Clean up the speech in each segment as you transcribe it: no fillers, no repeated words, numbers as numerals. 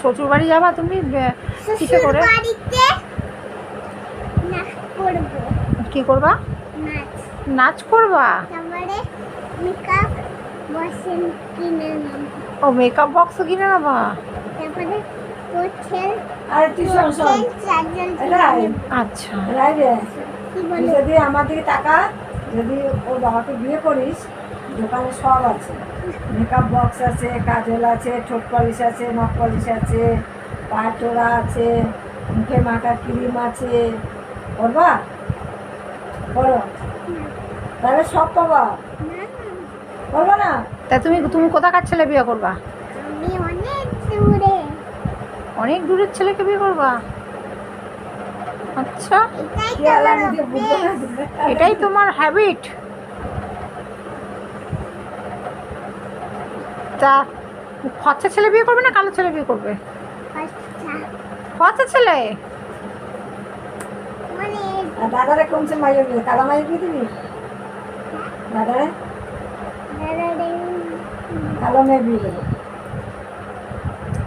শ্বশুর বাড়ি যাবা তুমি কিসে করে? কি করবা? নাচ করবা? ও মেকআপ বক্স কিনে নেবা? আচ্ছা, যদি আমার দিকে টাকা, যদি ওর বাবাকে বিয়ে করিস, দোকানে সব আছে, মেকআপ বক্স আছে, কাজল আছে, ঠোঁট পলিশ আছে, নখ পলিশ আছে, পায়ের টোড়া আছে, মুখে মাখা ক্রিম আছে। করবা? করো, তাহলে সব পাবা। করবো না? তা তুমি তুমি কোথাকার ছেলে বিয়ে করবা? অনেক দূরের ছেলেকে বিয়ে করবা? আচ্ছা, এটাই তোমার হ্যাবিট? তা ফর্সা ছেলে বিয়ে করবে না কালো ছেলে বিয়ে করবে? ফর্সা ছেলে। দাদারে কোন সে মাইয়ে বিয়ে? কালা মাইয়ে বিয়ে দিবি? দাদারে কালো মেয়ে বিয়ে দেবো,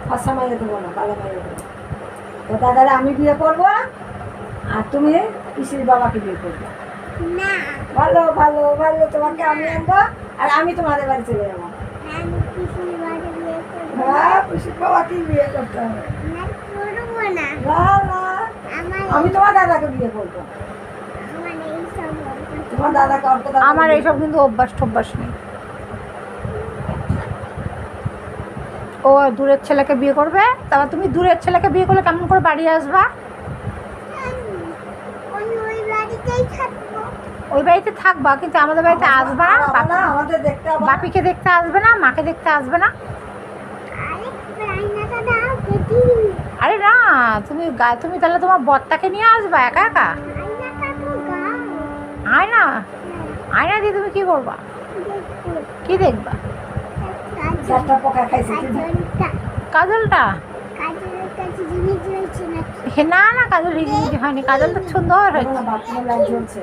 ফর্সা মাইয়ে দেবো না, কালো মাইয়ে দেবো। তো দাদারে আমি বিয়ে করবো, আর তুমি পিসির বাবাকে বিয়ে করবে। ভালো ভালো ভালো, তোমাকে আমি আনবো, আর আমি তোমাদের বাড়ি চলে যাবো। হ্যাঁ, পিসির বাবাকে বিয়ে করতে হবে। আমি তোমার দাদাকে বিয়ে করবো। তোমার দাদাকে আমার এইসব কিন্তু অভ্যাস টভ্যাস নেই। ও দূরের ছেলেকে বিয়ে করবে, তারপর তুমি দূরের ছেলেকে বিয়ে করলে কেমন করে বাড়ি আসবা? ওই বাড়িতে থাকবা, কিন্তু আমাদের বাড়িতে আসবা না? বাপিকে দেখতে আসবে না, মাকে দেখতে আসবে না? আরে না, তুমি তুমি তাহলে তোমার বরটাকে নিয়ে আসবা একা একা? আয়না, আয়না দিয়ে তুমি কি করবা? কি দেখবা? কাজলটা? না না, কাজল হিজিমিজি হয়নি, কাজল তো সুন্দর হয়েছে।